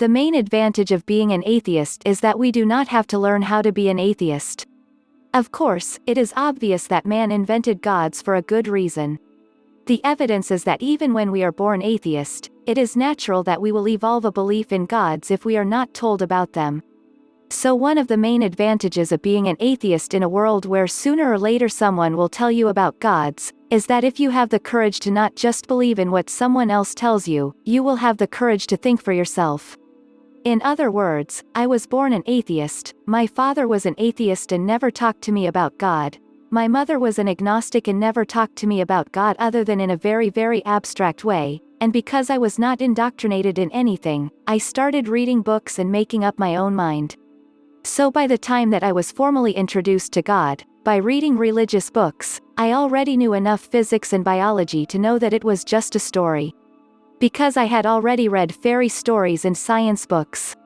The main advantage of being an atheist is that we do not have to learn how to be an atheist. Of course, it is obvious that man invented gods for a good reason. The evidence is that even when we are born atheist, it is natural that we will evolve a belief in gods if we are not told about them. So one of the main advantages of being an atheist in a world where sooner or later someone will tell you about gods, is that if you have the courage to not just believe in what someone else tells you, you will have the courage to think for yourself. In other words, I was born an atheist, my father was an atheist and never talked to me about God. My mother was an agnostic and never talked to me about God other than in a very, very abstract way, and because I was not indoctrinated in anything, I started reading books and making up my own mind. So by the time that I was formally introduced to God, by reading religious books, I already knew enough physics and biology to know that it was just a story. Because I had already read fairy stories and science books.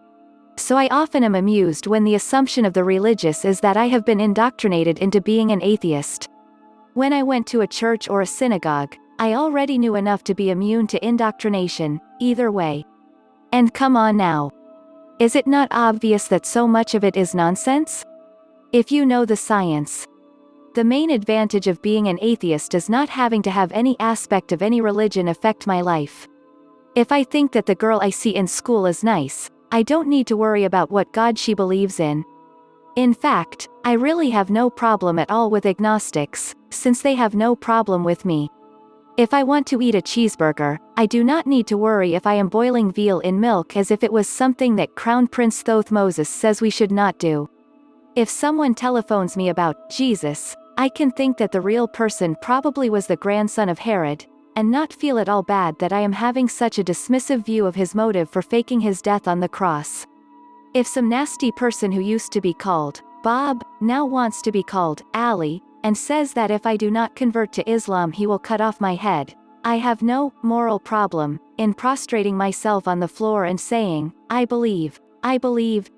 So I often am amused when the assumption of the religious is that I have been indoctrinated into being an atheist. When I went to a church or a synagogue, I already knew enough to be immune to indoctrination, either way. And come on now. Is it not obvious that so much of it is nonsense? If you know the science. The main advantage of being an atheist is not having to have any aspect of any religion affect my life. If I think that the girl I see in school is nice, I don't need to worry about what God she believes in. In fact, I really have no problem at all with agnostics, since they have no problem with me. If I want to eat a cheeseburger, I do not need to worry if I am boiling veal in milk as if it was something that Crown Prince Thothmoses says we should not do. If someone telephones me about Jesus, I can think that the real person probably was the grandson of Herod, and not feel at all bad that I am having such a dismissive view of his motive for faking his death on the cross. If some nasty person who used to be called Bob, now wants to be called Ali, and says that if I do not convert to Islam he will cut off my head, I have no moral problem in prostrating myself on the floor and saying, I believe,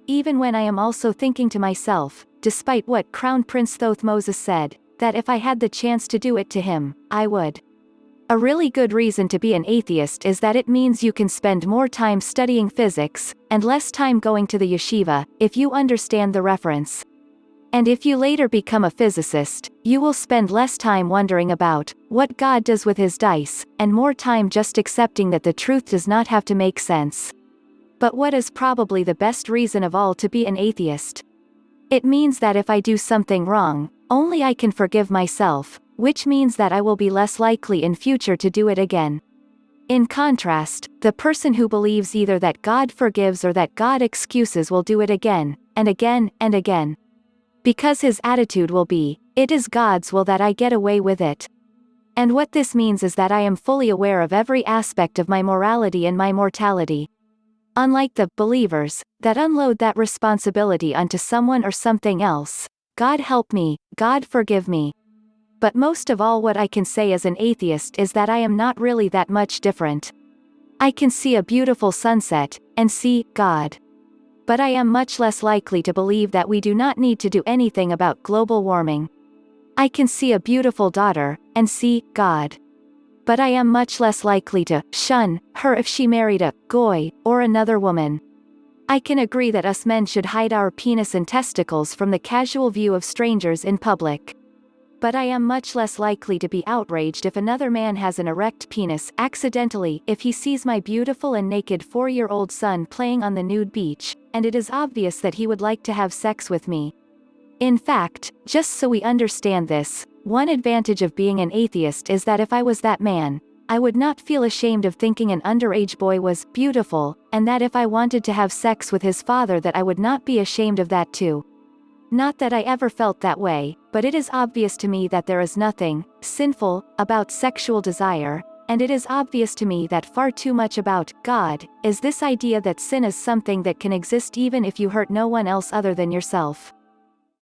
even when I am also thinking to myself, despite what Crown Prince Thothmoses said, that if I had the chance to do it to him, I would. A really good reason to be an atheist is that it means you can spend more time studying physics, and less time going to the yeshiva, if you understand the reference. And if you later become a physicist, you will spend less time wondering about what God does with his dice, and more time just accepting that the truth does not have to make sense. But what is probably the best reason of all to be an atheist? It means that if I do something wrong, only I can forgive myself, which means that I will be less likely in future to do it again. In contrast, the person who believes either that God forgives or that God excuses will do it again, and again, and again. Because his attitude will be, it is God's will that I get away with it. And what this means is that I am fully aware of every aspect of my morality and my mortality. Unlike the believers that unload that responsibility onto someone or something else, God help me, God forgive me. But most of all, what I can say as an atheist is that I am not really that much different. I can see a beautiful sunset, and see God. But I am much less likely to believe that we do not need to do anything about global warming. I can see a beautiful daughter, and see God. But I am much less likely to shun her if she married a goy, or another woman. I can agree that us men should hide our penis and testicles from the casual view of strangers in public. But I am much less likely to be outraged if another man has an erect penis accidentally if he sees my beautiful and naked 4-year-old son playing on the nude beach, and it is obvious that he would like to have sex with me. In fact, just so we understand this, one advantage of being an atheist is that if I was that man, I would not feel ashamed of thinking an underage boy was beautiful, and that if I wanted to have sex with his father that I would not be ashamed of that too. Not that I ever felt that way, but it is obvious to me that there is nothing sinful about sexual desire, and it is obvious to me that far too much about God is this idea that sin is something that can exist even if you hurt no one else other than yourself.